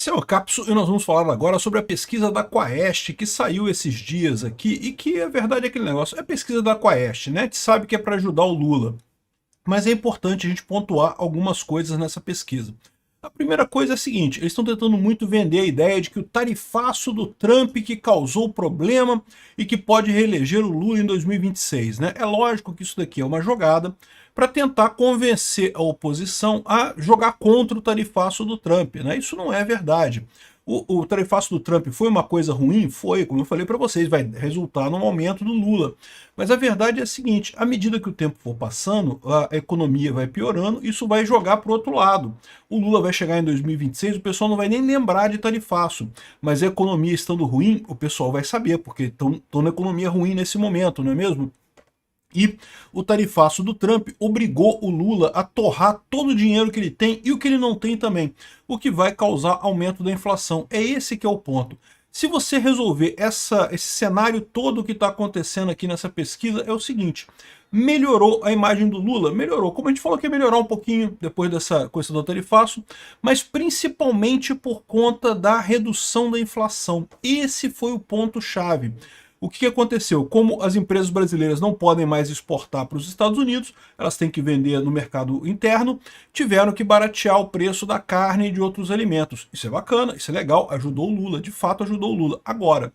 Esse é o Capsu e nós vamos falar agora sobre a pesquisa da Quaest que saiu esses dias aqui e que a verdade é aquele negócio, é a pesquisa da Quaest, né? A gente sabe que é para ajudar o Lula, mas é importante a gente pontuar algumas coisas nessa pesquisa. A primeira coisa é a seguinte, eles estão tentando muito vender a ideia de que o tarifaço do Trump que causou o problema e que pode reeleger o Lula em 2026, né? É lógico que isso daqui é uma jogada para tentar convencer a oposição a jogar contra o tarifaço do Trump, né? Isso não é verdade. O tarifaço do Trump foi uma coisa ruim? Foi, como eu falei para vocês, vai resultar no aumento do Lula. Mas a verdade é a seguinte, à medida que o tempo for passando, a economia vai piorando, isso vai jogar para o outro lado. O Lula vai chegar em 2026, o pessoal não vai nem lembrar de tarifaço, mas a economia estando ruim, o pessoal vai saber, porque estão na economia ruim nesse momento, não é mesmo? E o tarifaço do Trump obrigou o Lula a torrar todo o dinheiro que ele tem e o que ele não tem também, o que vai causar aumento da inflação. É esse que é o ponto. Se você resolver esse cenário todo que está acontecendo aqui nessa pesquisa, é o seguinte, melhorou a imagem do Lula? Melhorou. Como a gente falou que ia melhorar um pouquinho depois dessa questão do tarifaço, mas principalmente por conta da redução da inflação. Esse foi o ponto-chave. O que aconteceu? Como as empresas brasileiras não podem mais exportar para os Estados Unidos, elas têm que vender no mercado interno, tiveram que baratear o preço da carne e de outros alimentos. Isso é bacana, isso é legal, ajudou o Lula, de fato ajudou o Lula. Agora,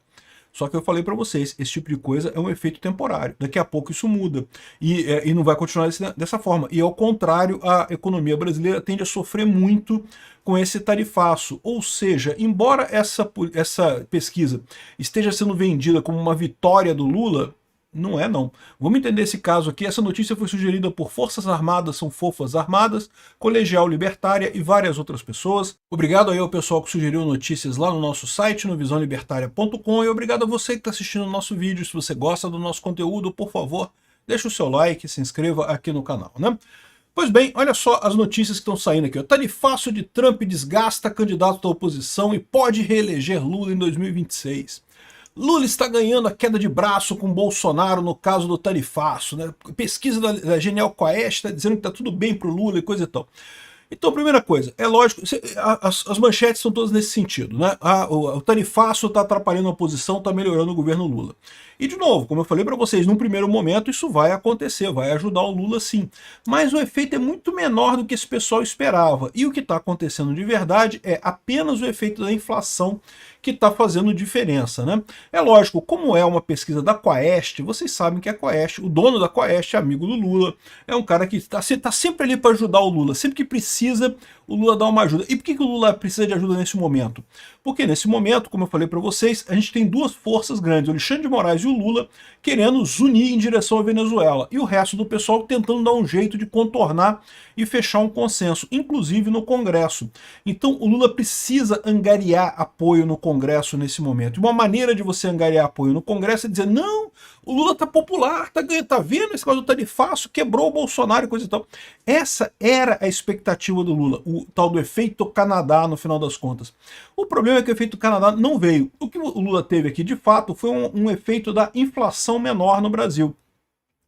só que eu falei para vocês, esse tipo de coisa é um efeito temporário. Daqui a pouco isso muda. E não vai continuar dessa forma. E ao contrário, a economia brasileira tende a sofrer muito com esse tarifaço. Ou seja, embora essa pesquisa esteja sendo vendida como uma vitória do Lula, não é não. Vamos entender esse caso aqui. Essa notícia foi sugerida por Forças Armadas, são Forças Armadas, Colegial Libertária e várias outras pessoas. Obrigado aí ao pessoal que sugeriu notícias lá no nosso site, no visãolibertaria.com, e obrigado a você que está assistindo o nosso vídeo. Se você gosta do nosso conteúdo, por favor, deixa o seu like, se inscreva aqui no canal, né? Pois bem, olha só as notícias que estão saindo aqui. O tarifaço de Trump desgasta candidato da oposição e pode reeleger Lula em 2026. Lula está ganhando a queda de braço com Bolsonaro no caso do tarifaço, né? Pesquisa da Genial Quaest está dizendo que está tudo bem para o Lula e coisa e tal. Então, primeira coisa, é lógico, as manchetes são todas nesse sentido, né? O tarifaço está atrapalhando a oposição, está melhorando o governo Lula. E, de novo, como eu falei para vocês, num primeiro momento isso vai acontecer, vai ajudar o Lula sim. Mas o efeito é muito menor do que esse pessoal esperava. E o que está acontecendo de verdade é apenas o efeito da inflação que está fazendo diferença, né? É lógico, como é uma pesquisa da Quaest, vocês sabem que a Quaest, o dono da Quaest é amigo do Lula, é um cara que está sempre ali para ajudar o Lula, sempre que precisa, o Lula dá uma ajuda. E por que o Lula precisa de ajuda nesse momento? Porque nesse momento, como eu falei para vocês, a gente tem duas forças grandes, o Alexandre de Moraes e o Lula, querendo nos unir em direção à Venezuela, e o resto do pessoal tentando dar um jeito de contornar e fechar um consenso, inclusive no Congresso. Então o Lula precisa angariar apoio no Congresso nesse momento. E uma maneira de você angariar apoio no Congresso é dizer, não, o Lula tá popular, tá vendo esse caso do tarifaço, quebrou o Bolsonaro e coisa e tal. Essa era a expectativa do Lula, o tal do efeito Canadá no final das contas. O problema é que o efeito Canadá não veio. O que o Lula teve aqui, de fato, foi um efeito da inflação menor no Brasil.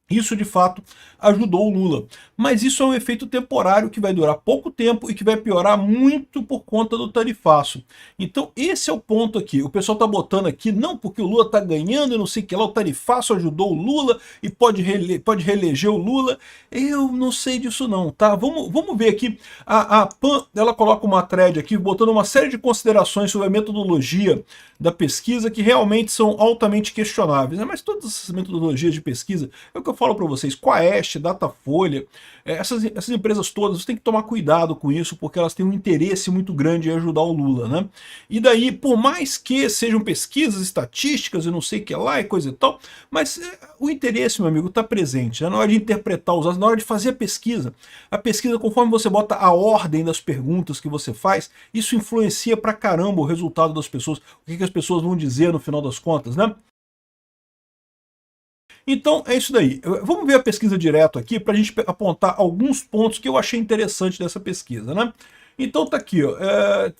Isso, de fato, ajudou o Lula. Mas isso é um efeito temporário que vai durar pouco tempo e que vai piorar muito por conta do tarifaço. Então, esse é o ponto aqui. O pessoal está botando aqui, não porque o Lula está ganhando e não sei o que lá, o tarifaço ajudou o Lula e pode reeleger o Lula. Eu não sei disso não, tá? Vamos ver aqui. A PAN, ela coloca uma thread aqui, botando uma série de considerações sobre a metodologia da pesquisa que realmente são altamente questionáveis, né? Mas todas essas metodologias de pesquisa, é o que eu falo para vocês, Quaest, Datafolha, essas empresas todas, você tem que tomar cuidado com isso, porque elas têm um interesse muito grande em ajudar o Lula, né? E daí, por mais que sejam pesquisas estatísticas e não sei o que lá e coisa e tal, mas o interesse, meu amigo, está presente, né? Na hora de interpretar os dados, na hora de fazer a pesquisa, conforme você bota a ordem das perguntas que você faz, isso influencia pra caramba o resultado das pessoas, o que as pessoas vão dizer no final das contas, né? Então é isso daí. Vamos ver a pesquisa direto aqui para a gente apontar alguns pontos que eu achei interessante dessa pesquisa, né? Então tá aqui, ó,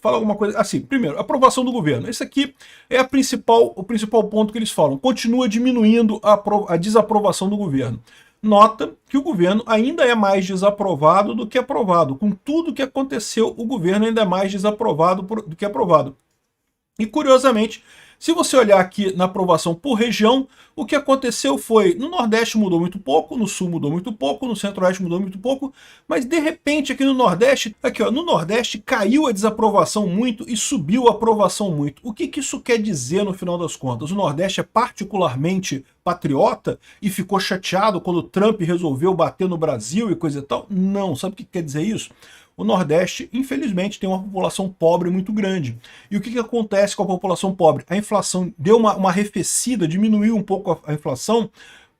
fala alguma coisa assim. Primeiro, aprovação do governo. Esse aqui é o principal ponto que eles falam. Continua diminuindo a desaprovação do governo. nota que o governo ainda é mais desaprovado do que aprovado. Com tudo que aconteceu, o governo ainda é mais desaprovado do que aprovado. E, curiosamente, se você olhar aqui na aprovação por região, o que aconteceu foi, no Nordeste mudou muito pouco, no Sul mudou muito pouco, no Centro-Oeste mudou muito pouco, mas de repente aqui no Nordeste, aqui ó, no Nordeste caiu a desaprovação muito e subiu a aprovação muito. O que isso quer dizer no final das contas? O Nordeste é particularmente patriota e ficou chateado quando Trump resolveu bater no Brasil e coisa e tal? Não, sabe o que quer dizer isso? O Nordeste, infelizmente, tem uma população pobre muito grande. E o que acontece com a população pobre? A inflação deu uma arrefecida, diminuiu um pouco a inflação,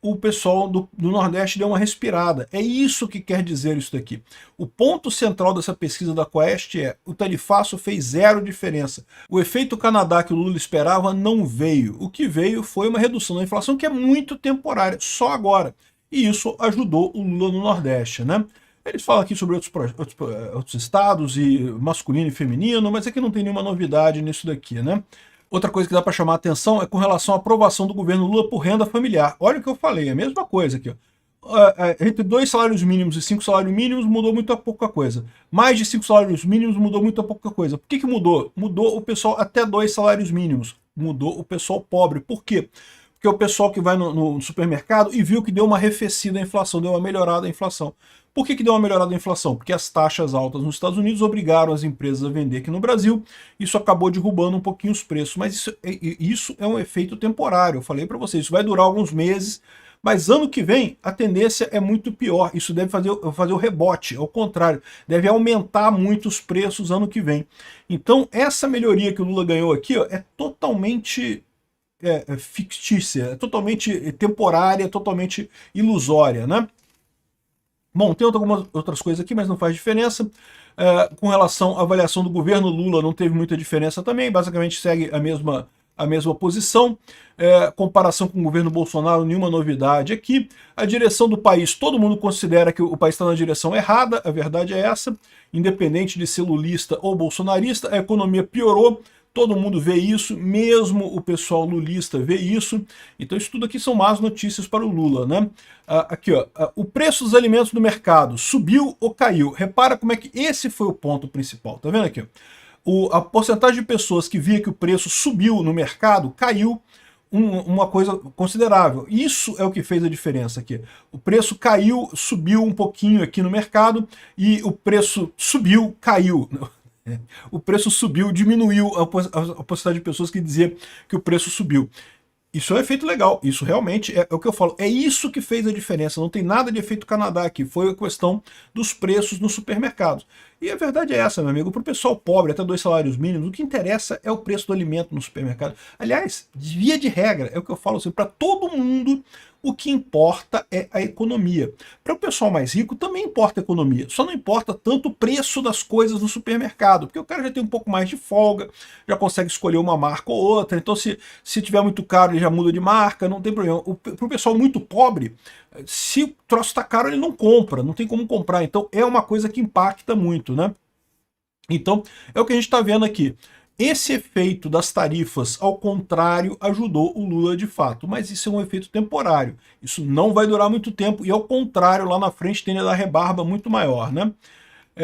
o pessoal do Nordeste deu uma respirada. É isso que quer dizer isso daqui. O ponto central dessa pesquisa da Quaest é: o tarifaço fez zero diferença. O efeito Canadá que o Lula esperava não veio. O que veio foi uma redução da inflação que é muito temporária, só agora. E isso ajudou o Lula no Nordeste, né? Eles falam aqui sobre outros estados, e masculino e feminino, mas aqui não tem nenhuma novidade nisso daqui, né? Outra coisa que dá para chamar a atenção é com relação à aprovação do governo Lula por renda familiar. Olha o que eu falei, é a mesma coisa aqui, ó. Entre 2 salários mínimos e 5 salários mínimos mudou muito pouca coisa. Mais de 5 salários mínimos mudou muito pouca coisa. Por que mudou? Mudou o pessoal até 2 salários mínimos. Mudou o pessoal pobre. Por quê? Porque o pessoal que vai no supermercado e viu que deu uma arrefecida a inflação, deu uma melhorada a inflação. Por que deu uma melhorada da inflação? Porque as taxas altas nos Estados Unidos obrigaram as empresas a vender aqui no Brasil, isso acabou derrubando um pouquinho os preços, mas isso é um efeito temporário, eu falei para vocês, isso vai durar alguns meses, mas ano que vem a tendência é muito pior, isso deve fazer o rebote, ao contrário, deve aumentar muito os preços ano que vem. Então essa melhoria que o Lula ganhou aqui, ó, é totalmente fictícia, é totalmente temporária, é totalmente ilusória, né? Bom, tem algumas outras coisas aqui, mas não faz diferença. Com relação à avaliação do governo Lula, não teve muita diferença também, basicamente segue a mesma posição. Comparação com o governo Bolsonaro, nenhuma novidade aqui. A direção do país, todo mundo considera que o país está na direção errada, a verdade é essa. Independente de ser lulista ou bolsonarista, a economia piorou. Todo mundo vê isso, mesmo o pessoal lulista vê isso. Então isso tudo aqui são más notícias para o Lula, né? Aqui, ó, o preço dos alimentos no mercado subiu ou caiu? Repara como é que esse foi o ponto principal, tá vendo aqui? A porcentagem de pessoas que via que o preço subiu no mercado caiu uma coisa considerável. Isso é o que fez a diferença aqui. O preço caiu, subiu um pouquinho aqui no mercado, e o preço subiu, caiu. O preço subiu, diminuiu a porcentagem de pessoas que dizia que o preço subiu. Isso é um efeito legal, isso realmente é o que eu falo, é isso que fez a diferença, não tem nada de efeito Canadá aqui, foi a questão dos preços nos supermercados. E a verdade é essa, meu amigo, para o pessoal pobre, até 2 salários mínimos, o que interessa é o preço do alimento no supermercado. Aliás, via de regra, é o que eu falo assim, para todo mundo, o que importa é a economia. Para o pessoal mais rico também importa a economia, só não importa tanto o preço das coisas no supermercado, porque o cara já tem um pouco mais de folga, já consegue escolher uma marca ou outra, então se tiver muito caro ele já muda de marca, não tem problema. Para o pessoal muito pobre, se o troço está caro ele não compra, não tem como comprar, então é uma coisa que impacta muito, né? Então é o que a gente está vendo aqui. Esse efeito das tarifas, ao contrário, ajudou o Lula de fato, mas isso é um efeito temporário. Isso não vai durar muito tempo e, ao contrário, lá na frente tende a dar rebarba muito maior, né?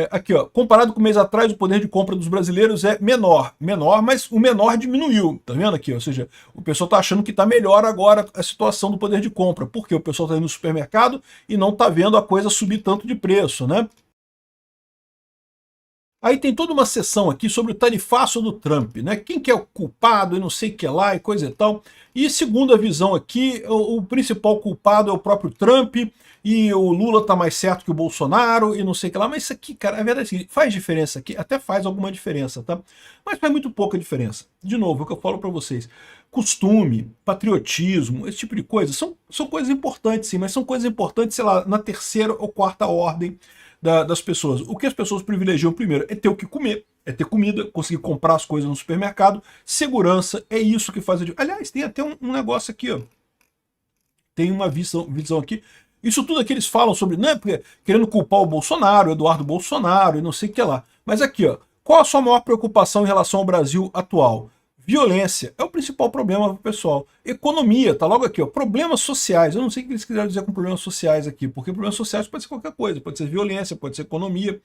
Aqui, ó, comparado com o mês atrás, o poder de compra dos brasileiros é menor, mas o menor diminuiu, tá vendo aqui? Ou seja, o pessoal tá achando que tá melhor agora a situação do poder de compra, porque o pessoal tá indo no supermercado e não tá vendo a coisa subir tanto de preço, né? Aí tem toda uma sessão aqui sobre o tarifaço do Trump, né? Quem que é o culpado e não sei o que lá e coisa e tal. E segundo a visão aqui, o principal culpado é o próprio Trump, e o Lula tá mais certo que o Bolsonaro e não sei o que lá. Mas isso aqui, cara, a verdade é assim, faz diferença aqui? Até faz alguma diferença, tá? Mas faz muito pouca diferença. De novo, é o que eu falo para vocês. Costume, patriotismo, esse tipo de coisa, são coisas importantes sim, mas são coisas importantes, sei lá, na terceira ou quarta ordem das pessoas. O que as pessoas privilegiam primeiro é ter o que comer, é ter comida, conseguir comprar as coisas no supermercado, segurança, é isso que faz a diferença. Aliás, tem até um negócio aqui, ó. Tem uma visão aqui. Isso tudo aqui eles falam sobre, né, querendo culpar o Bolsonaro, o Eduardo Bolsonaro e não sei o que lá. Mas aqui, ó, qual a sua maior preocupação em relação ao Brasil atual? Violência é o principal problema para o pessoal. Economia, tá logo aqui, ó. Problemas sociais. Eu não sei o que eles quiseram dizer com problemas sociais aqui, porque problemas sociais pode ser qualquer coisa, pode ser violência, pode ser economia.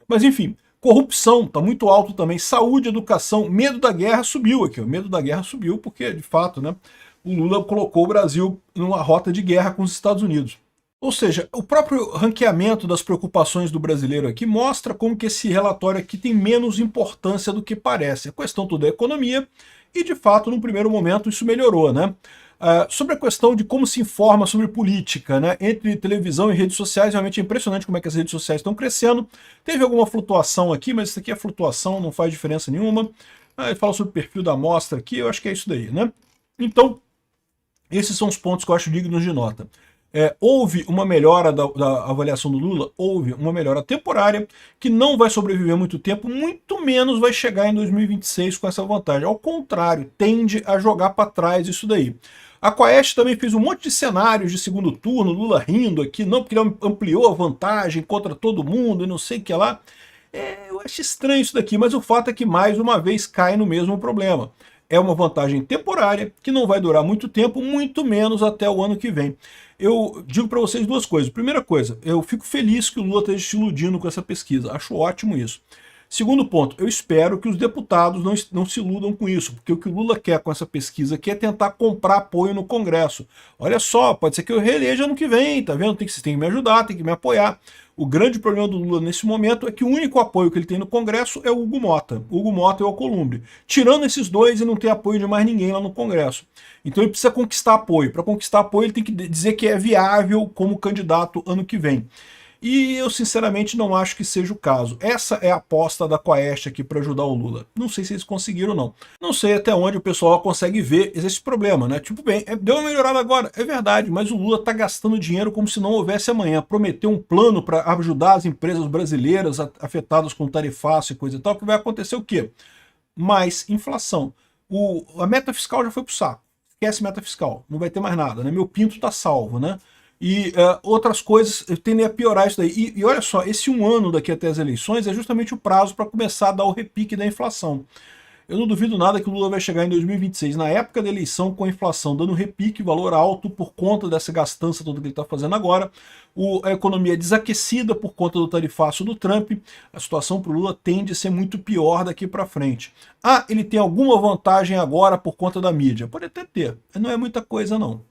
Mas enfim, corrupção está muito alto também. Saúde, educação, medo da guerra subiu aqui, ó. Medo da guerra subiu porque, de fato, né, o Lula colocou o Brasil numa rota de guerra com os Estados Unidos. Ou seja, o próprio ranqueamento das preocupações do brasileiro aqui mostra como que esse relatório aqui tem menos importância do que parece. A questão toda é a economia e, de fato, num primeiro momento isso melhorou, né? Sobre a questão de como se informa sobre política, né? Entre televisão e redes sociais, realmente é impressionante como é que as redes sociais estão crescendo. Teve alguma flutuação aqui, mas isso aqui é flutuação, não faz diferença nenhuma. Ele fala sobre o perfil da amostra aqui, eu acho que é isso daí, né? Então, esses são os pontos que eu acho dignos de nota. Houve uma melhora da avaliação do Lula? Houve uma melhora temporária, que não vai sobreviver muito tempo, muito menos vai chegar em 2026 com essa vantagem. Ao contrário, tende a jogar para trás isso daí. A Quaest também fez um monte de cenários de segundo turno, Lula rindo aqui, não, porque ele ampliou a vantagem contra todo mundo e não sei o que lá. Eu acho estranho isso daqui, mas o fato é que mais uma vez cai no mesmo problema. É uma vantagem temporária, que não vai durar muito tempo, muito menos até o ano que vem. Eu digo para vocês duas coisas. Primeira coisa, eu fico feliz que o Lula esteja se iludindo com essa pesquisa. Acho ótimo isso. Segundo ponto, eu espero que os deputados não se iludam com isso, porque o que o Lula quer com essa pesquisa aqui é tentar comprar apoio no Congresso. Olha só, pode ser que eu reeleja ano que vem, tá vendo? Vocês têm que me ajudar, tem que me apoiar. O grande problema do Lula nesse momento é que o único apoio que ele tem no Congresso é o Hugo Mota. O Hugo Mota e o Alcolumbre. Tirando esses dois, ele não tem apoio de mais ninguém lá no Congresso. Então ele precisa conquistar apoio. Para conquistar apoio, ele tem que dizer que é viável como candidato ano que vem. E eu sinceramente não acho que seja o caso. Essa é a aposta da Quaest aqui para ajudar o Lula. Não sei se eles conseguiram ou não. Não sei até onde o pessoal consegue ver esse problema, né? Tipo, bem, deu uma melhorada agora, é verdade, mas o Lula está gastando dinheiro como se não houvesse amanhã. Prometeu um plano para ajudar as empresas brasileiras afetadas com tarifaço e coisa e tal, que vai acontecer o quê? Mais inflação. A meta fiscal já foi pro saco. Esquece meta fiscal, não vai ter mais nada, né? Meu pinto tá salvo, né? E outras coisas tendem a piorar isso daí. E olha só, esse um ano daqui até as eleições é justamente o prazo para começar a dar o repique da inflação. Eu não duvido nada que o Lula vai chegar em 2026, na época da eleição, com a inflação dando repique, valor alto, por conta dessa gastança toda que ele está fazendo agora, a economia desaquecida por conta do tarifaço do Trump, a situação para o Lula tende a ser muito pior daqui para frente. Ele tem alguma vantagem agora por conta da mídia? Pode até ter, mas não é muita coisa não.